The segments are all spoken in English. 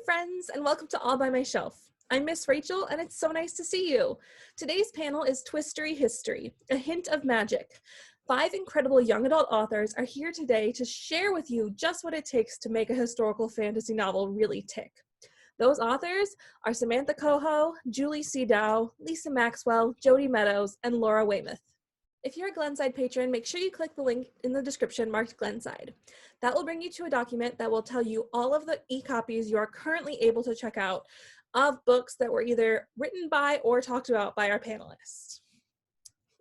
friends, and welcome to All by My Shelf. I'm Miss Rachel, and it's so nice to see you. Today's panel is Twistory History, a hint of magic. 5 incredible young adult authors are here today to share with you just what it takes to make a historical fantasy novel really tick. Those authors are Samantha Cohoe, Julie C Dao, Lisa Maxwell, Jodi Meadows, and Laura Weymouth. If you're a Glenside patron, make sure you click the link in the description marked Glenside. That will bring you to a document that will tell you all of the e-copies you are currently able to check out of books that were either written by or talked about by our panelists.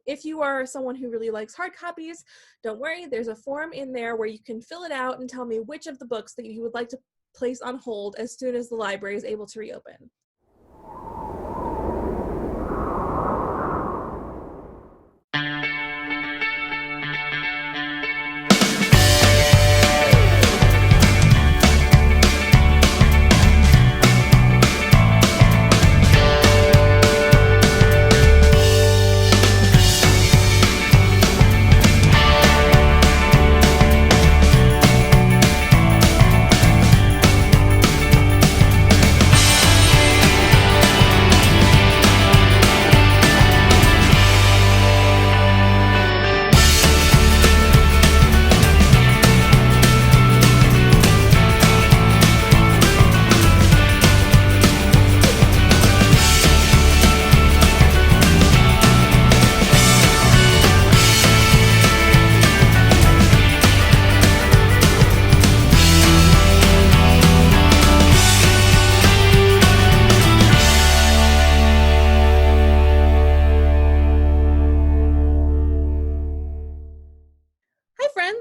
If you are someone who really likes hard copies, don't worry, there's a form in there where you can fill it out and tell me which of the books that you would like to place on hold as soon as the library is able to reopen.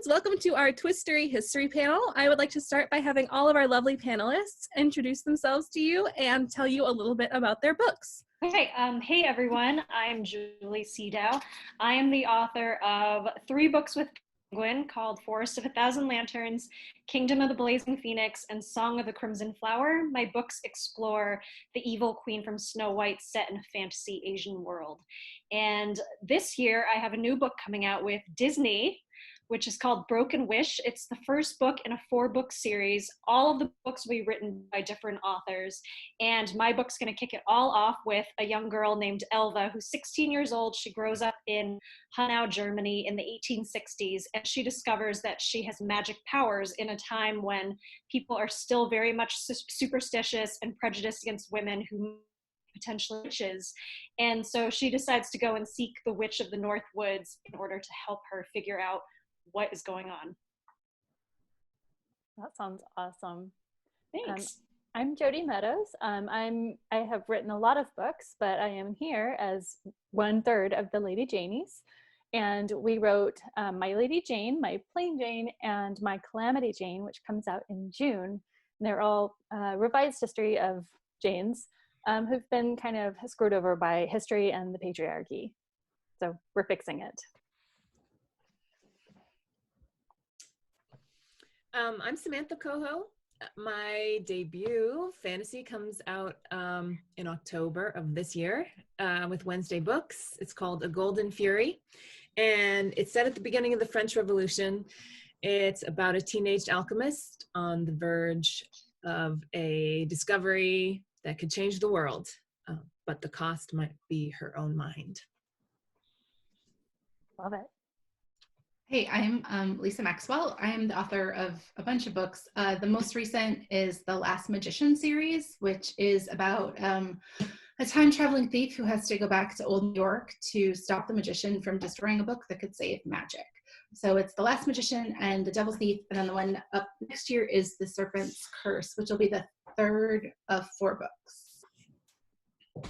Welcome to our Twistory History panel. I would like to start by having all of our lovely panelists introduce themselves to you and tell you a little bit about their books. Okay, hey everyone, I'm Julie C Dao. I am the author of 3 books with Penguin called Forest of a Thousand Lanterns, Kingdom of the Blazing Phoenix, and Song of the Crimson Flower. My books explore the evil queen from Snow White set in a fantasy Asian world. And this year I have a new book coming out with Disney, which is called Broken Wish. It's the first book in a 4-book series. All of the books will be written by different authors. And my book's gonna kick it all off with a young girl named Elva, who's 16 years old. She grows up in Hanau, Germany in the 1860s, and she discovers that she has magic powers in a time when people are still very much superstitious and prejudiced against women who potentially witches. And so she decides to go and seek the Witch of the North Woods in order to help her figure out what is going on. That sounds awesome. Thanks. I'm Jodi Meadows. I have written a lot of books, but I am here as 1/3 of the Lady Janies. And we wrote My Lady Jane, My Plain Jane, and My Calamity Jane, which comes out in June. And they're all revised history of Janes who've been kind of screwed over by history and the patriarchy. So we're fixing it. I'm Samantha Cohoe. My debut fantasy comes out in October of this year with Wednesday Books. It's called A Golden Fury, and it's set at the beginning of the French Revolution. It's about a teenage alchemist on the verge of a discovery that could change the world, but the cost might be her own mind. Love it. Hey, I'm Lisa Maxwell. I am the author of a bunch of books. The most recent is the Last Magician series, which is about a time-traveling thief who has to go back to Old New York to stop the magician from destroying a book that could save magic. So it's The Last Magician and The Devil Thief, and then the one up next year is The Serpent's Curse, which will be the 3rd of 4 books. Hi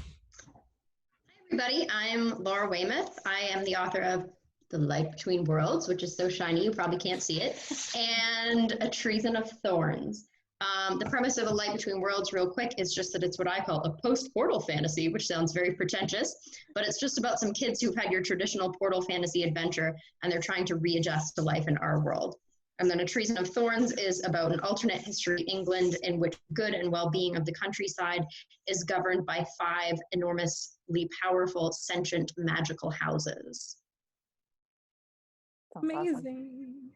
everybody, I'm Laura Weymouth. I am the author of The Light Between Worlds, which is so shiny you probably can't see it, and A Treason of Thorns. The premise of A Light Between Worlds, real quick, is just that it's what I call a post-portal fantasy, which sounds very pretentious, but it's just about some kids who've had your traditional portal fantasy adventure, and they're trying to readjust to life in our world. And then A Treason of Thorns is about an alternate history England in which good and well-being of the countryside is governed by 5 enormously powerful, sentient, magical houses. Amazing.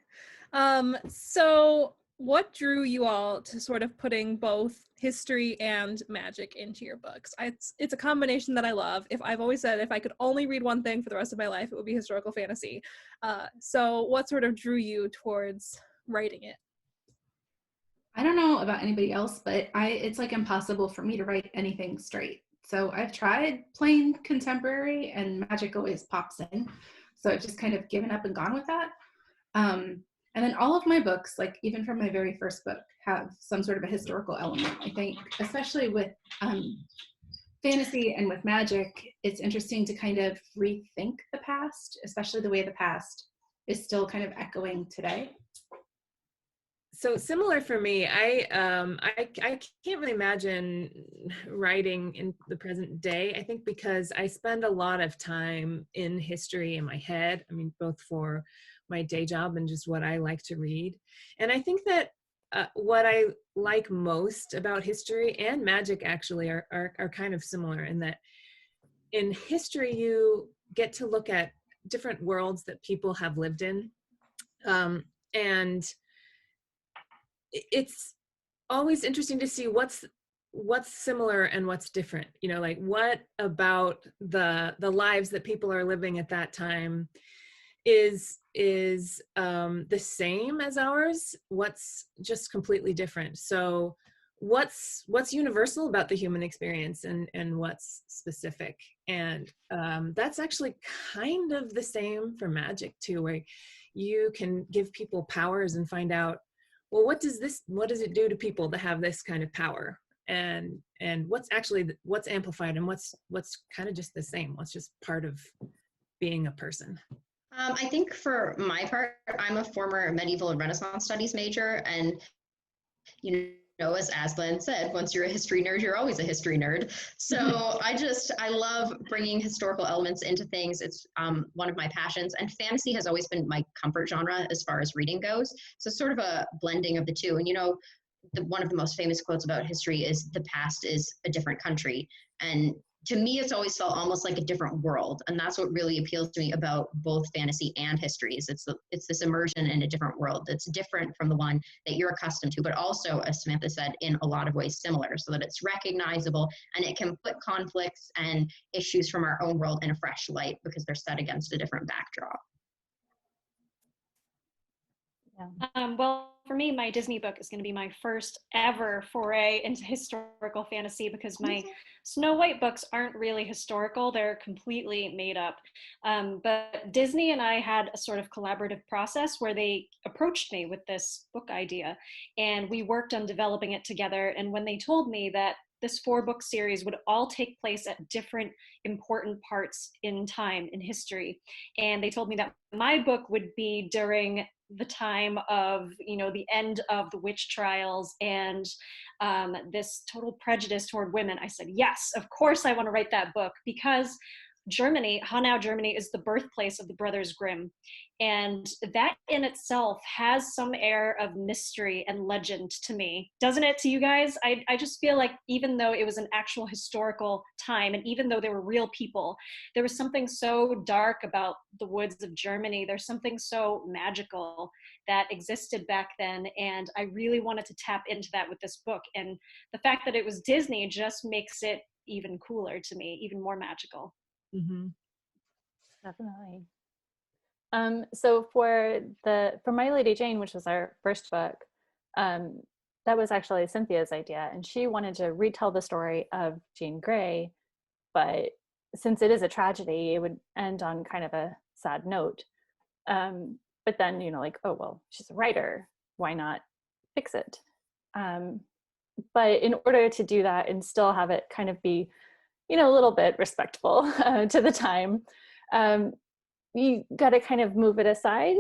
So what drew you all to sort of putting both history and magic into your books? It's a combination that I love. I've always said if I could only read one thing for the rest of my life, it would be historical fantasy. So what sort of drew you towards writing it? I don't know about anybody else, but it's like impossible for me to write anything straight. So I've tried plain contemporary and magic always pops in. So I've just kind of given up and gone with that. And then all of my books, like even from my very first book, have some sort of a historical element. I think, especially with fantasy and with magic, it's interesting to kind of rethink the past, especially the way the past is still kind of echoing today. So similar for me, I can't really imagine writing in the present day. I think because I spend a lot of time in history in my head. I mean, both for my day job and just what I like to read. And I think that what I like most about history and magic actually are kind of similar in that in history you get to look at different worlds that people have lived in, and it's always interesting to see what's similar and what's different. You know, like what about the lives that people are living at that time is the same as ours, what's just completely different. So what's universal about the human experience and what's specific. And that's actually kind of the same for magic too, where you can give people powers and find out, well, what does it do to people to have this kind of power, and what's amplified and what's kind of just the same, what's just part of being a person. I think for my part, I'm a former medieval and Renaissance studies major, and as Aslan said, once you're a history nerd, you're always a history nerd. So I love bringing historical elements into things. It's one of my passions, and fantasy has always been my comfort genre as far as reading goes. So sort of a blending of the two. And one of the most famous quotes about history is the past is a different country. And to me, it's always felt almost like a different world. And that's what really appeals to me about both fantasy and histories. It's this immersion in a different world that's different from the one that you're accustomed to, but also, as Samantha said, in a lot of ways similar, so that it's recognizable and it can put conflicts and issues from our own world in a fresh light because they're set against a different backdrop. Well, for me, my Disney book is going to be my first ever foray into historical fantasy, because my Snow White books aren't really historical. They're completely made up. But Disney and I had a sort of collaborative process where they approached me with this book idea, and we worked on developing it together. And when they told me that this 4-book series would all take place at different important parts in time in history, and they told me that my book would be during the time of, the end of the witch trials and this total prejudice toward women, I said, yes, of course I want to write that book, because Hanau, Germany is the birthplace of the Brothers Grimm. And that in itself has some air of mystery and legend to me. Doesn't it to you guys? I just feel like even though it was an actual historical time, and even though there were real people, there was something so dark about the woods of Germany. There's something so magical that existed back then. And I really wanted to tap into that with this book. And the fact that it was Disney just makes it even cooler to me, even more magical. Mm-hmm. Definitely. So for My Lady Jane, which was our first book, that was actually Cynthia's idea, and she wanted to retell the story of Jean Grey, but since it is a tragedy, it would end on kind of a sad note. But then, oh, well, she's a writer, why not fix it? But in order to do that and still have it kind of be, a little bit respectful to the time, you got to kind of move it aside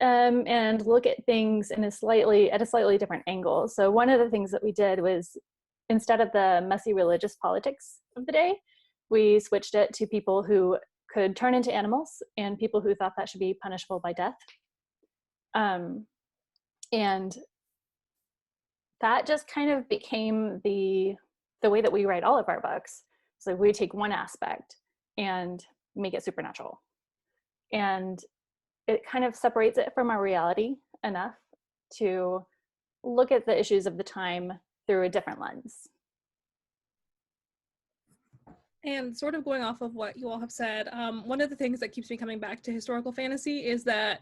and look at things at a slightly different angle. So one of the things that we did was, instead of the messy religious politics of the day, we switched it to people who could turn into animals and people who thought that should be punishable by death. And that just kind of became the way that we write all of our books. So we take one aspect and make it supernatural. And it kind of separates it from our reality enough to look at the issues of the time through a different lens. And sort of going off of what you all have said, one of the things that keeps me coming back to historical fantasy is that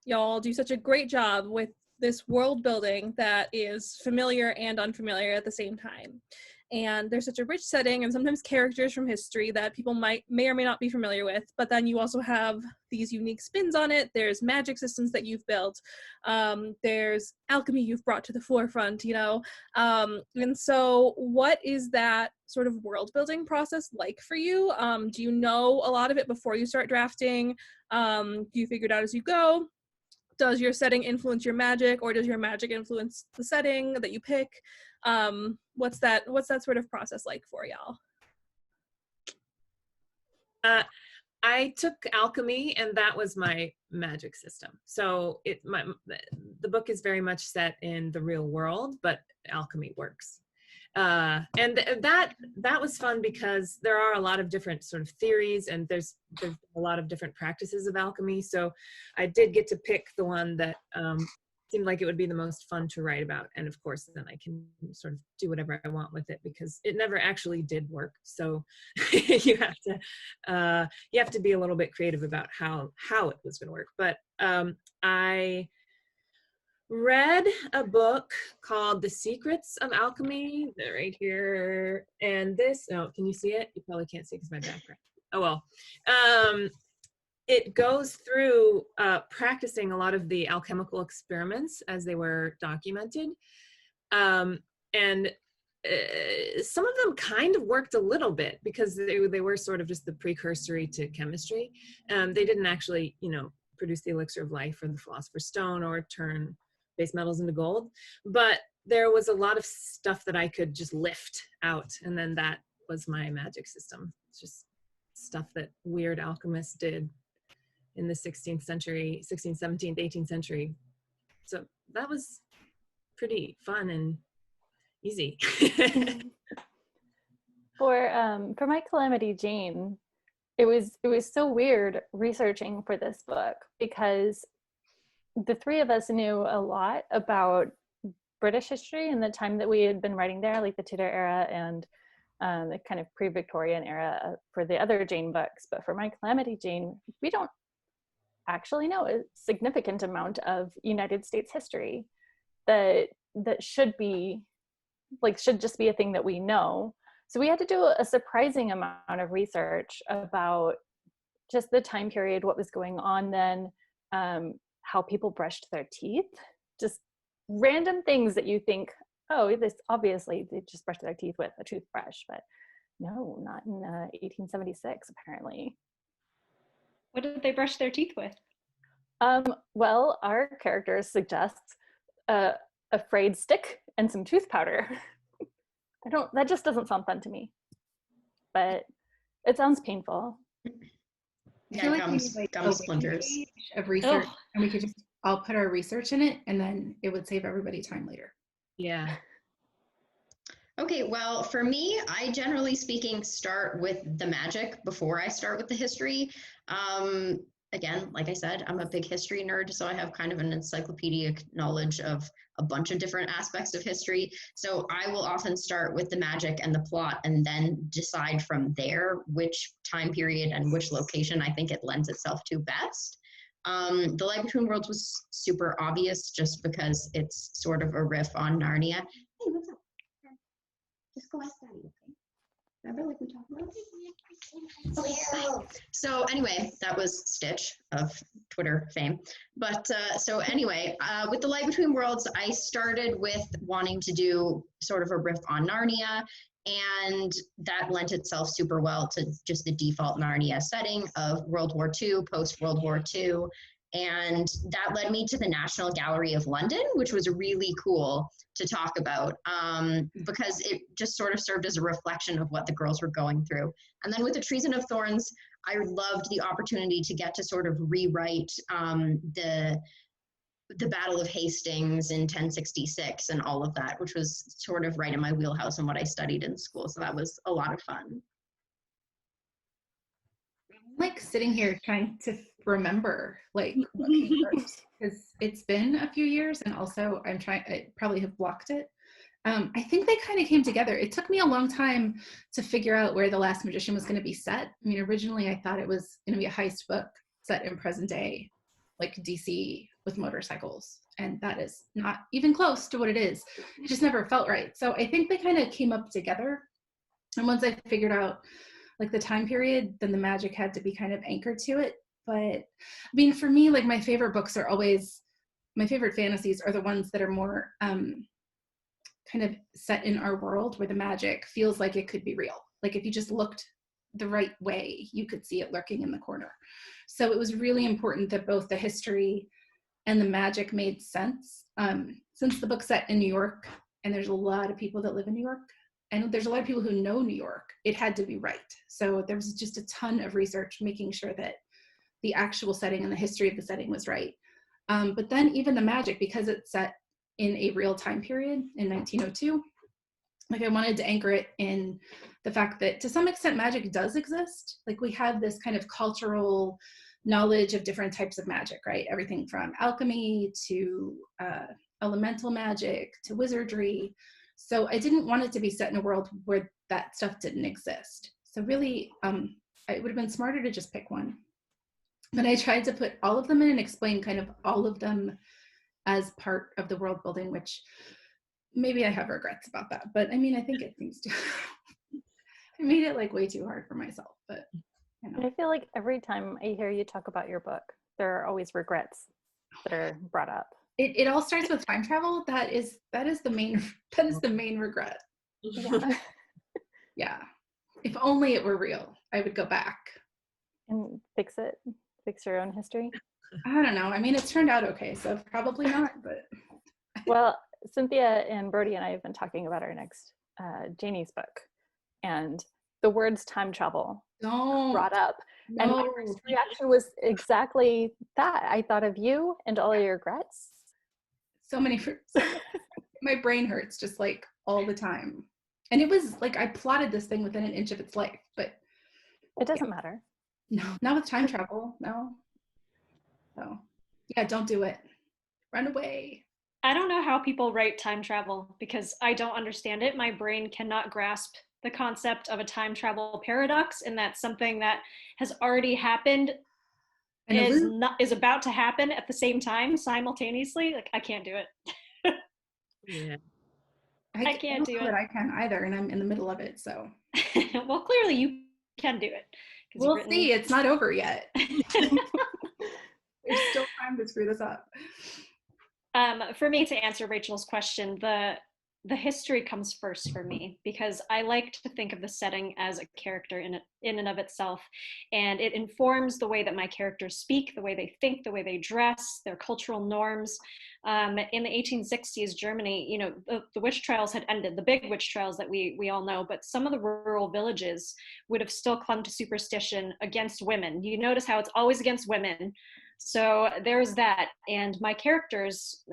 y'all do such a great job with this world building that is familiar and unfamiliar at the same time. And there's such a rich setting and sometimes characters from history that people may or may not be familiar with, but then you also have these unique spins on it. There's magic systems that you've built. There's alchemy you've brought to the forefront, you know? And so what is that sort of world building process like for you? Do you know a lot of it before you start drafting? Do you figure it out as you go? Does your setting influence your magic, or does your magic influence the setting that you pick? What's that sort of process like for y'all? I took alchemy, and that was my magic system. So the book is very much set in the real world, but alchemy works. And that was fun because there are a lot of different sort of theories, and there's a lot of different practices of alchemy. So I did get to pick the one that seemed like it would be the most fun to write about. And of course, then I can sort of do whatever I want with it, because it never actually did work. So you have to be a little bit creative about how it was going to work. But I read a book called The Secrets of Alchemy. They're right here. And this, oh, can you see it? You probably can't see because my background. Oh, well. It goes through practicing a lot of the alchemical experiments as they were documented. And some of them kind of worked a little bit because they were sort of just the precursory to chemistry. They didn't actually, produce the elixir of life or the philosopher's stone or turn base metals into gold. But there was a lot of stuff that I could just lift out. And then that was my magic system. It's just stuff that weird alchemists did in the 16th century, 16th, 17th, 18th century. So that was pretty fun and easy. For my Calamity Jane, it was so weird researching for this book because the three of us knew a lot about British history and the time that we had been writing there, like the Tudor era and the kind of pre-Victorian era for the other Jane books. But for my Calamity Jane, we don't actually know a significant amount of United States history that should just be a thing that we know. So we had to do a surprising amount of research about just the time period, what was going on then, how people brushed their teeth, just random things that you think, oh, this obviously they just brushed their teeth with a toothbrush, but no, not in 1876 apparently. What did they brush their teeth with? Well, our character suggests a frayed stick and some tooth powder. That just doesn't sound fun to me, but it sounds painful. I feel like we need gum splinters of research, and we could just all put our research in it, and then it would save everybody time later. Yeah. Okay, well, for me, I generally speaking start with the magic before I start with the history. Again, like I said, I'm a big history nerd, so I have kind of an encyclopedic knowledge of a bunch of different aspects of history. So I will often start with the magic and the plot and then decide from there which time period and which location I think it lends itself to best. The Light Between Worlds was super obvious just because it's sort of a riff on Narnia. Hey, what's up? Just go ask Daddy, okay? Remember, like we talked about? Okay, bye. So anyway, that was Stitch of Twitter fame. But so anyway, with The Light Between Worlds, I started with wanting to do sort of a riff on Narnia, and that lent itself super well to just the default Narnia setting of World War II, post-World War II. And that led me to the National Gallery of London, which was really cool to talk about because it just sort of served as a reflection of what the girls were going through. And then with the Treason of Thorns, I loved the opportunity to get to sort of rewrite the Battle of Hastings in 1066 and all of that, which was sort of right in my wheelhouse and what I studied in school. So that was a lot of fun. Like sitting here trying to remember like what came first, because it's been a few years, and also I probably have blocked it. I think they kind of came together. It took me a long time to figure out where The Last Magician was going to be set. I mean, originally I thought it was going to be a heist book set in present day, like DC with motorcycles. And that is not even close to what it is. It just never felt right. So I think they kind of came up together. And once I figured out like the time period, then the magic had to be kind of anchored to it. But I mean, for me, like my favorite books are always, my favorite fantasies are the ones that are more, kind of set in our world where the magic feels like it could be real. Like if you just looked the right way, you could see it lurking in the corner. So it was really important that both the history and the magic made sense. Since the book's set in New York, and there's a lot of people that live in New York, and there's a lot of people who know New York, it had to be right. So there was just a ton of research making sure that the actual setting and the history of the setting was right. But then even the magic, because it's set in a real time period in 1902. Like I wanted to anchor it in the fact that to some extent magic does exist. Like we have this kind of cultural knowledge of different types of magic, right? Everything from alchemy to elemental magic to wizardry. So I didn't want it to be set in a world where that stuff didn't exist. So really, it would have been smarter to just pick one. But I tried to put all of them in and explain kind of all of them as part of the world building, which maybe I have regrets about that. But I mean, I think it seems to, I made it like way too hard for myself, but you know. I feel like every time I hear you talk about your book, there are always regrets that are brought up. It all starts with time travel. That is the main regret. Yeah. Yeah. If only it were real, I would go back. And fix your own history. I don't know. I mean, it's turned out okay, so probably not, but. Well, Cynthia and Brody and I have been talking about our next Janie's book, and the words time travel brought up. No. And my first reaction was exactly that. I thought of you and all your regrets. My brain hurts just like all the time. And it was like, I plotted this thing within an inch of its life, but. It doesn't matter. No, not with time travel, no. So, yeah, don't do it. Run away. I don't know how people write time travel because I don't understand it. My brain cannot grasp the concept of a time travel paradox, and that's something that has already happened is about to happen at the same time simultaneously. Like I can't do it. Yeah. I can't do it. I can't either, and I'm in the middle of it, so. Well, clearly you can do it. We'll see. It's not over yet. There's still time to screw this up. For me, to answer Rachel's question, the history comes first for me because I like to think of the setting as a character in and of itself, and it informs the way that my characters speak, the way they think, the way they dress, their cultural norms. In the 1860s Germany, you know, the witch trials had ended, the big witch trials that we all know, but some of the rural villages would have still clung to superstition against women. You notice how it's always against women. So there's that. And my characters,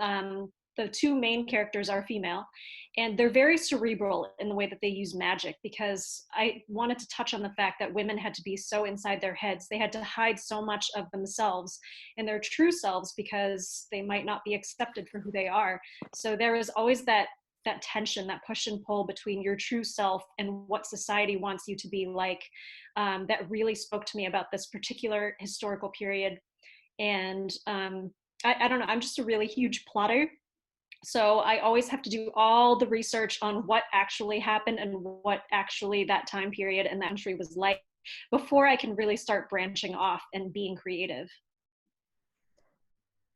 the two main characters are female, and they're very cerebral in the way that they use magic, because I wanted to touch on the fact that women had to be so inside their heads. They had to hide so much of themselves and their true selves because they might not be accepted for who they are. So there is always that tension, that push and pull between your true self and what society wants you to be like. That really spoke to me about this particular historical period. And I don't know, I'm just a really huge plotter. So I always have to do all the research on what actually happened and what actually that time period and that country was like before I can really start branching off and being creative.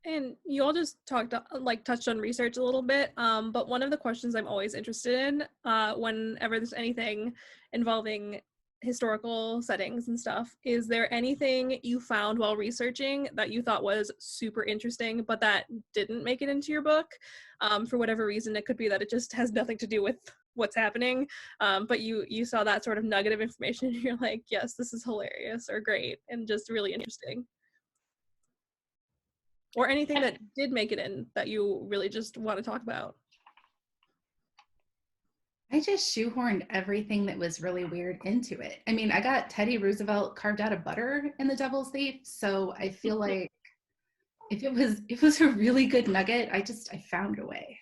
And you all just touched on research a little bit, but one of the questions I'm always interested in whenever there's anything involving historical settings and stuff, is there anything you found while researching that you thought was super interesting but that didn't make it into your book for whatever reason? It could be that it just has nothing to do with what's happening, but you saw that sort of nugget of information and you're like, yes, this is hilarious or great and just really interesting. Or anything that did make it in that you really just want to talk about. I just shoehorned everything that was really weird into it. I mean, I got Teddy Roosevelt carved out of butter in The Devil's Thief, so I feel like if it was a really good nugget, I found a way.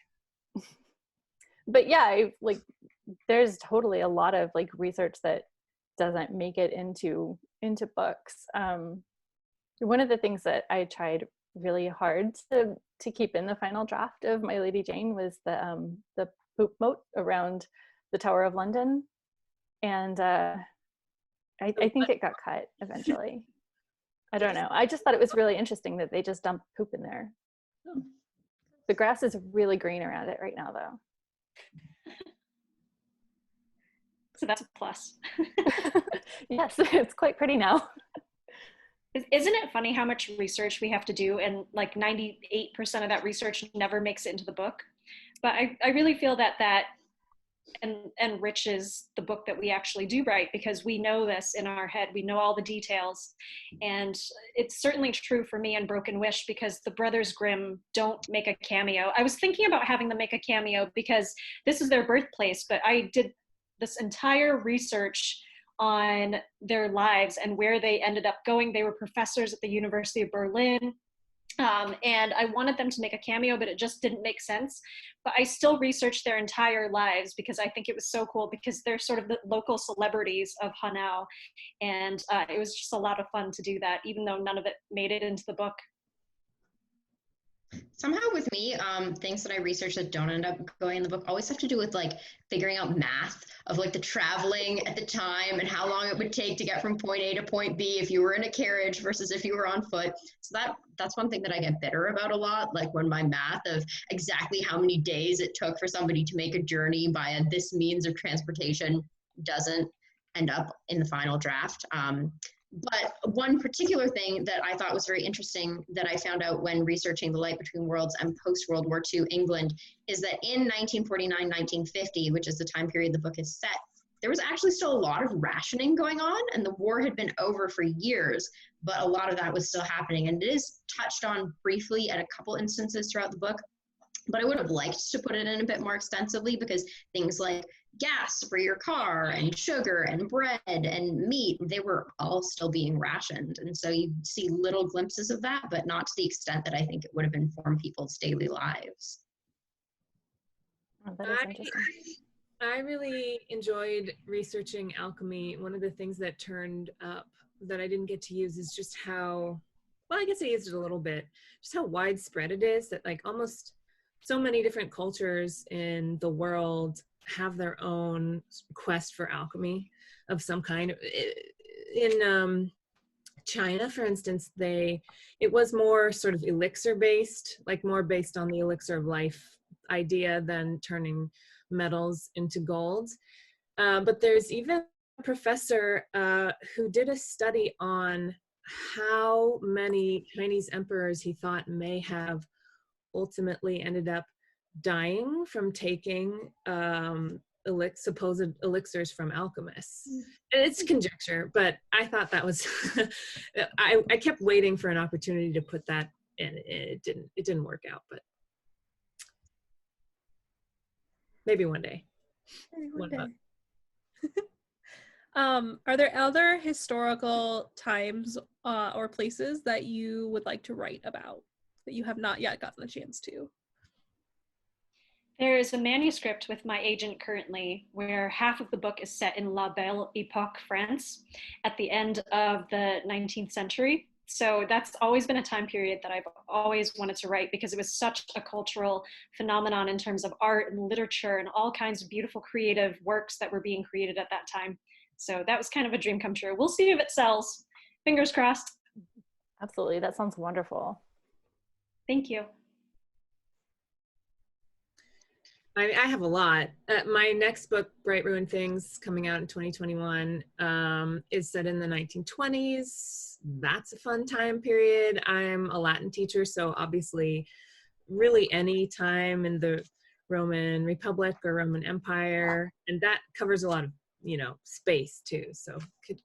But yeah, like there's totally a lot of like research that doesn't make it into books. One of the things that I tried really hard to keep in the final draft of My Lady Jane was the poop moat around the Tower of London, and I think it got cut eventually. I don't know. I just thought it was really interesting that they just dump poop in there. The grass is really green around it right now, though. So that's a plus. Yes, it's quite pretty now. Isn't it funny how much research we have to do, and like 98% of that research never makes it into the book? But I really feel that enriches the book that we actually do write, because we know this in our head, we know all the details. And it's certainly true for me and Broken Wish, because the Brothers Grimm don't make a cameo. I was thinking about having them make a cameo because this is their birthplace, but I did this entire research on their lives and where they ended up going. They were professors at the University of Berlin. And I wanted them to make a cameo, but it just didn't make sense. But I still researched their entire lives because I think it was so cool, because they're sort of the local celebrities of Hanau. And it was just a lot of fun to do that, even though none of it made it into the book. Somehow with me, things that I research that don't end up going in the book always have to do with like figuring out math of like the traveling at the time and how long it would take to get from point A to point B if you were in a carriage versus if you were on foot. So that's one thing that I get bitter about a lot, like when my math of exactly how many days it took for somebody to make a journey via this means of transportation doesn't end up in the final draft. But one particular thing that I thought was very interesting that I found out when researching The Light Between Worlds and post-World War II England is that in 1949-1950, which is the time period the book is set, there was actually still a lot of rationing going on, and the war had been over for years, but a lot of that was still happening. And it is touched on briefly at a couple instances throughout the book, but I would have liked to put it in a bit more extensively, because things like gas for your car and sugar and bread and meat, they were all still being rationed. And so you see little glimpses of that, but not to the extent that I think it would have informed people's daily lives. Oh, that is interesting. I really enjoyed researching alchemy. One of the things that turned up that I didn't get to use is just how, well, I guess I used it a little bit, just how widespread it is, that like almost so many different cultures in the world have their own quest for alchemy of some kind. In China, for instance, it was more sort of elixir based, like more based on the elixir of life idea than turning metals into gold. But there's even a professor who did a study on how many Chinese emperors he thought may have ultimately ended up dying from taking supposed elixirs from alchemists. And it's conjecture, but I thought that was I kept waiting for an opportunity to put that in. It didn't work out, but maybe one day. Maybe one day. Are there other historical times or places that you would like to write about that you have not yet gotten the chance to? There is a manuscript with my agent currently where half of the book is set in La Belle Époque, France, at the end of the 19th century. So that's always been a time period that I've always wanted to write, because it was such a cultural phenomenon in terms of art and literature and all kinds of beautiful creative works that were being created at that time. So that was kind of a dream come true. We'll see if it sells. Fingers crossed. Absolutely. That sounds wonderful. Thank you. I have a lot. My next book, Bright Ruined Things, coming out in 2021, is set in the 1920s. That's a fun time period. I'm a Latin teacher, so obviously really any time in the Roman Republic or Roman Empire, and that covers a lot of, space too. So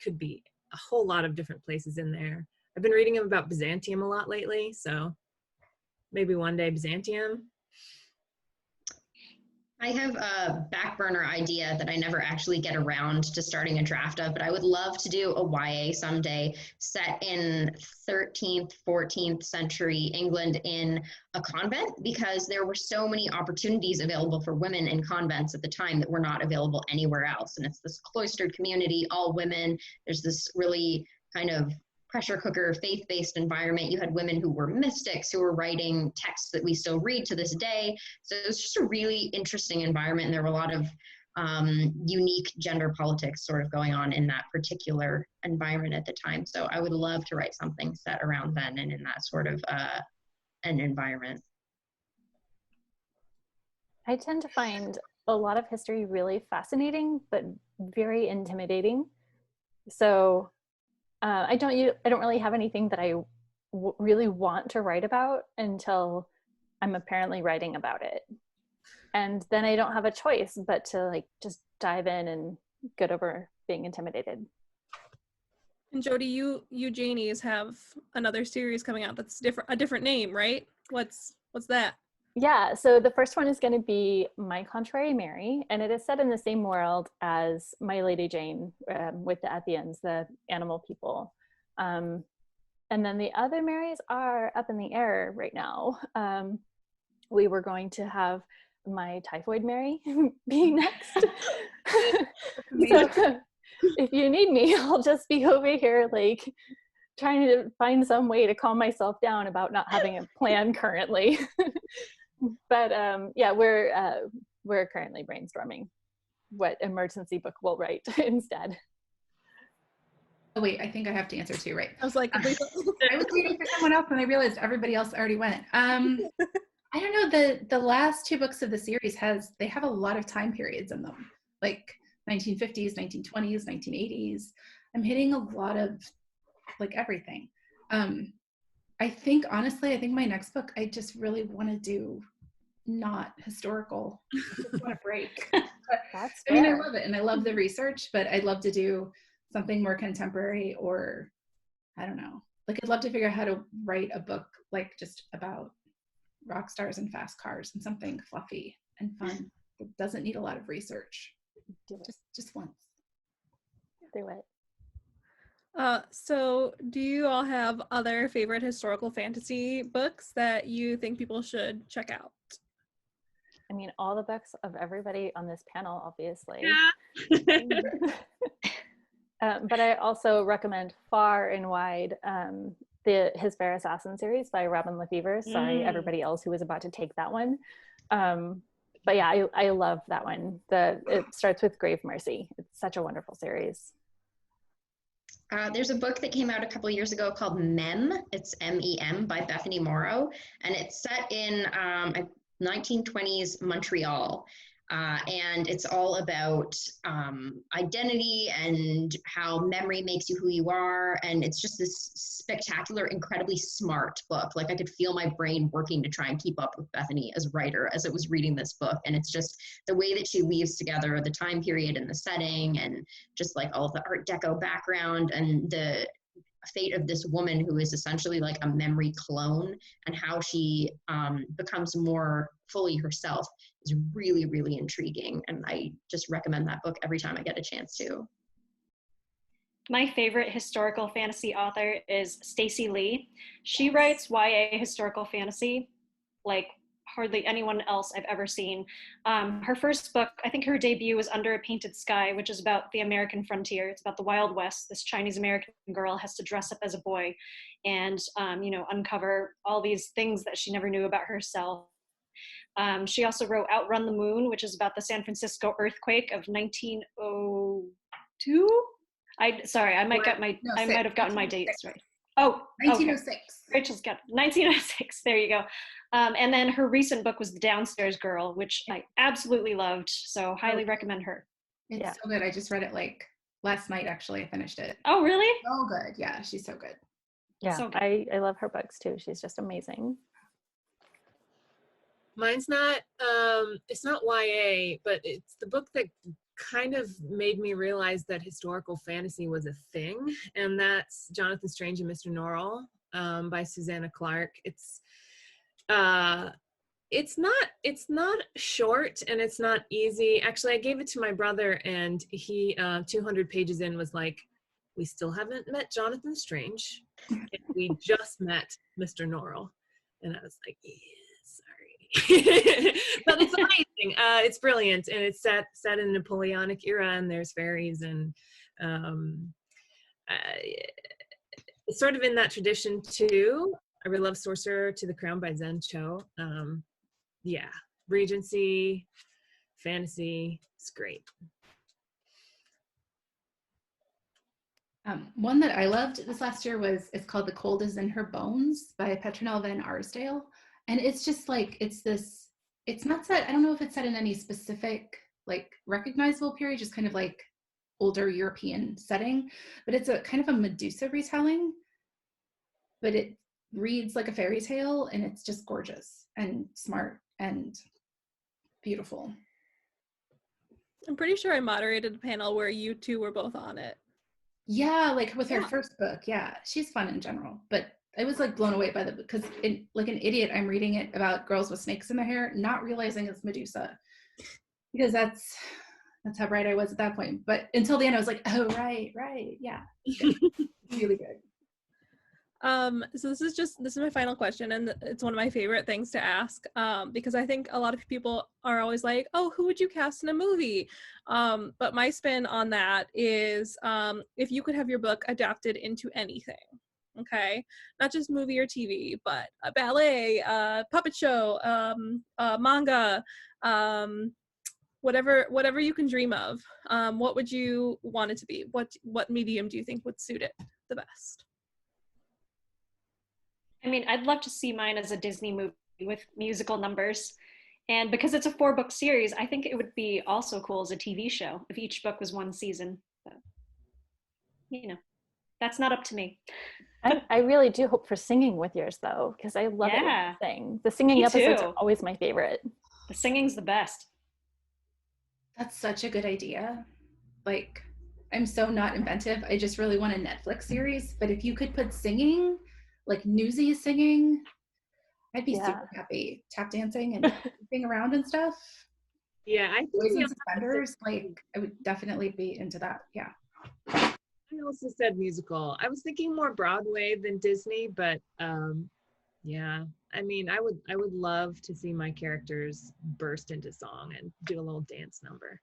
could be a whole lot of different places in there. I've been reading about Byzantium a lot lately, so maybe one day Byzantium. I have a back burner idea that I never actually get around to starting a draft of, but I would love to do a YA someday set in 13th, 14th century England in a convent, because there were so many opportunities available for women in convents at the time that were not available anywhere else. And it's this cloistered community, all women. There's this really kind of pressure cooker, faith-based environment. You had women who were mystics who were writing texts that we still read to this day. So it was just a really interesting environment, and there were a lot of unique gender politics sort of going on in that particular environment at the time. So I would love to write something set around then and in that sort of an environment. I tend to find a lot of history really fascinating, but very intimidating. So I don't really have anything that I really want to write about until I'm apparently writing about it. And then I don't have a choice but to like just dive in and get over being intimidated. And Jodi, you Janies have another series coming out that's a different name, right? What's that? Yeah, so the first one is going to be My Contrary Mary, and it is set in the same world as My Lady Jane with the Athians, the animal people. And then the other Marys are up in the air right now. We were going to have My Typhoid Mary be next. So if you need me, I'll just be over here like trying to find some way to calm myself down about not having a plan currently. But yeah, we're currently brainstorming what emergency book we'll write instead. Oh wait, I think I have to answer too, right? I was like, I was waiting for someone else and I realized everybody else already went. I don't know, the last two books of the series they have a lot of time periods in them, like 1950s, 1920s, 1980s. I'm hitting a lot of like everything. I think my next book, I just really want to do not historical. I just want a break. That's I mean, I fair. love it and I love the research, but I'd love to do something more contemporary, or I don't know. Like I'd love to figure out how to write a book like just about rock stars and fast cars and something fluffy and fun that doesn't need a lot of research. Just once. Do it. So do you all have other favorite historical fantasy books that you think people should check out? I mean, all the books of everybody on this panel, obviously. Yeah. But I also recommend far and wide the His Fair Assassin series by Robin Lefevre. Sorry, everybody else who was about to take that one. But yeah, I love that one. It starts with Grave Mercy. It's such a wonderful series. There's a book that came out a couple of years ago called Mem. It's M-E-M by Bethany Morrow. And it's set in 1920s Montreal. And it's all about identity and how memory makes you who you are. And it's just this spectacular, incredibly smart book. Like I could feel my brain working to try and keep up with Bethany as writer as it was reading this book. And it's just the way that she weaves together the time period and the setting and just like all of the Art Deco background and the fate of this woman who is essentially like a memory clone, and how she becomes more fully herself is really, really intriguing. And I just recommend that book every time I get a chance to. My favorite historical fantasy author is Stacey Lee. She writes YA historical fantasy like hardly anyone else I've ever seen. Her first book, I think her debut was Under a Painted Sky, which is about the American frontier. It's about the Wild West. This Chinese American girl has to dress up as a boy and, uncover all these things that she never knew about herself. She also wrote Outrun the Moon, which is about the San Francisco earthquake of 1902. I might have gotten my dates right. Oh, 1906. Okay. Rachel's got 1906. There you go. And then her recent book was The Downstairs Girl, which I absolutely loved. So highly recommend her. It's so good. I just read it like last night. Actually, I finished it. Oh, really? So good. Yeah, she's so good. Yeah, so good. I love her books too. She's just amazing. Mine's not, it's not YA, but it's the book that kind of made me realize that historical fantasy was a thing, and that's Jonathan Strange and Mr. Norrell by Susanna Clarke. It's it's not short and it's not easy. Actually, I gave it to my brother, and he 200 pages in was like, we still haven't met Jonathan Strange, and we just met Mr. Norrell. And I was like, yeah, sorry. But it's amazing. It's brilliant, and it's set in the Napoleonic era, and there's fairies, and it's sort of in that tradition too. I really love Sorcerer to the Crown by Zen Cho. Yeah, Regency, fantasy, it's great. One that I loved this last year it's called The Cold is in Her Bones by Petronelle Van Arsdale. And it's just like, it's not set, I don't know if it's set in any specific like recognizable period, just kind of like older European setting, but it's a kind of a Medusa retelling, but it reads like a fairy tale, and it's just gorgeous and smart and beautiful. I'm pretty sure I moderated a panel where you two were both on it. Yeah, like with her first book. Yeah, she's fun in general, but I was like blown away by the book because like an idiot, I'm reading it about girls with snakes in their hair, not realizing it's Medusa, because that's how bright I was at that point. But until the end, I was like, oh, right, yeah, really good. So this is my final question, and it's one of my favorite things to ask, because I think a lot of people are always like, oh, who would you cast in a movie? But my spin on that is, if you could have your book adapted into anything, okay, not just movie or TV, but a ballet, a puppet show, manga, whatever you can dream of, what would you want it to be? What medium do you think would suit it the best? I mean, I'd love to see mine as a Disney movie with musical numbers. And because it's a 4-book series, I think it would be also cool as a TV show if each book was one season. But, that's not up to me. I really do hope for singing with yours, though, because I love it when you sing. The singing episodes are always my favorite. The singing's the best. That's such a good idea. Like, I'm so not inventive. I just really want a Netflix series. But if you could put singing, like Newsies singing, I'd be super happy. Tap dancing and moving around and stuff. Yeah, I think Boys in Suspenders, like I would definitely be into that. Yeah. I also said musical. I was thinking more Broadway than Disney, but yeah. I mean, I would love to see my characters burst into song and do a little dance number.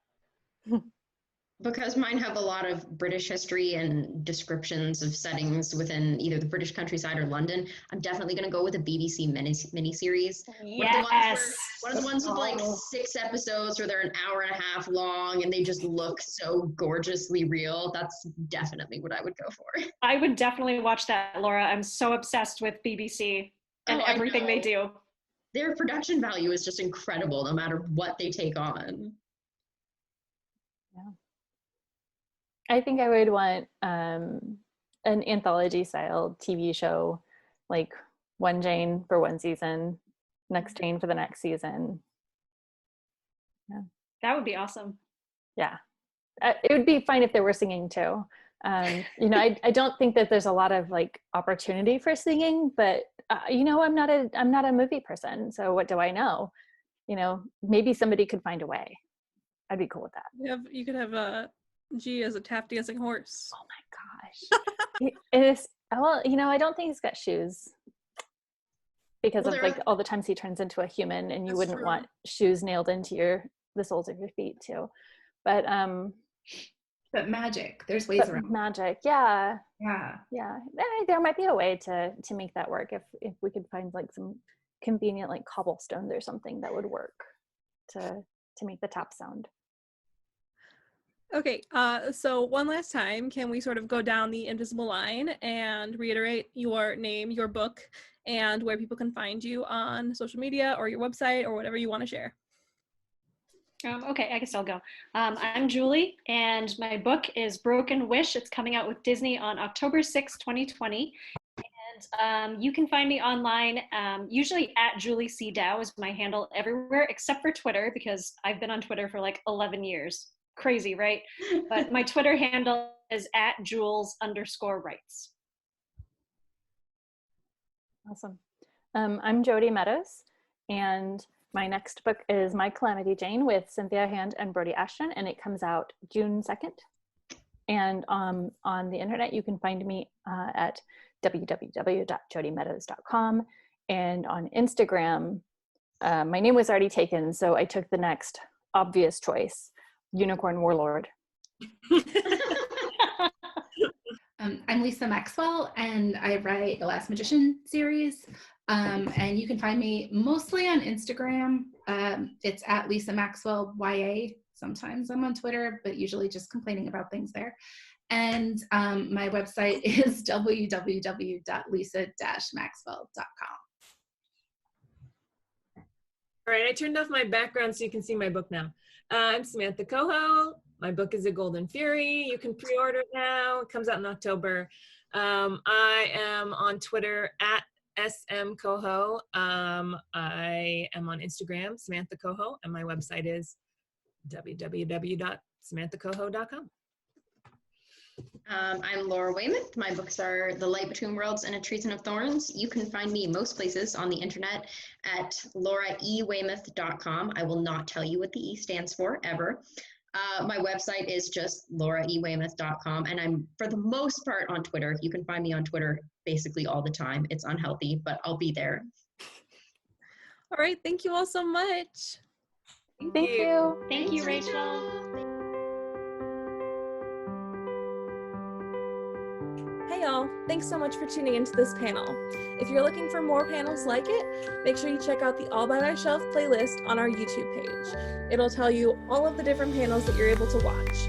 Because mine have a lot of British history and descriptions of settings within either the British countryside or London, I'm definitely going to go with a BBC miniseries. Yes. One of the ones with like 6 episodes where they're an hour and a half long and they just look so gorgeously real. That's definitely what I would go for. I would definitely watch that, Laura. I'm so obsessed with BBC and everything they do. Their production value is just incredible no matter what they take on. Yeah. I think I would want an anthology style TV show, like one Jane for one season, next Jane for the next season. Yeah, that would be awesome. Yeah, it would be fine if there were singing too. I don't think that there's a lot of like opportunity for singing, but I'm not a movie person, so what do I know? Maybe somebody could find a way. I'd be cool with that. You could have G as a tap dancing horse. Oh my gosh. It is, well, I don't think he's got shoes because of like all the times he turns into a human, and you wouldn't want shoes nailed into the soles of your feet too. But magic. There's ways around magic. Yeah. Yeah. There might be a way to make that work if we could find like some convenient like cobblestones or something that would work to make the tap sound. Okay, so one last time, can we sort of go down the invisible line and reiterate your name, your book, and where people can find you on social media or your website or whatever you want to share? Okay, I guess I'll go. I'm Julie, and my book is Broken Wish. It's coming out with Disney on October 6, 2020. And you can find me online, usually at Julie C Dao is my handle everywhere, except for Twitter, because I've been on Twitter for like 11 years. Crazy, right? But my Twitter handle is at Jules_Writes. Awesome. I'm Jodi Meadows, and My next book is My Calamity Jane with Cynthia Hand and Brody Ashton, and it comes out June 2nd. And on the internet, you can find me at www.jodimeadows.com. And on Instagram, my name was already taken, so I took the next obvious choice, Unicorn Warlord. I'm Lisa Maxwell, and I write the Last Magician series. And you can find me mostly on Instagram. It's at Lisa Maxwell YA. Sometimes I'm on Twitter, but usually just complaining about things there. And my website is www.lisa-maxwell.com. All right, I turned off my background so you can see my book now. I'm Samantha Cohoe. My book is A Golden Fury. You can pre-order it now. It comes out in October. I am on Twitter at smcohoe. I am on Instagram, Samantha Cohoe, and my website is www.samanthacohoe.com. I'm Laura Weymouth. My books are The Light Between Worlds and A Treason of Thorns. You can find me most places on the internet at lauraeweymouth.com. I will not tell you what the E stands for, ever. My website is just lauraeweymouth.com, and I'm, for the most part, on Twitter. You can find me on Twitter basically all the time. It's unhealthy, but I'll be there. All right, thank you all so much. Thank you. Thank you, Rachel. Hey y'all, thanks so much for tuning into this panel. If you're looking for more panels like it, make sure you check out the All By Myself playlist on our YouTube page. It'll tell you all of the different panels that you're able to watch.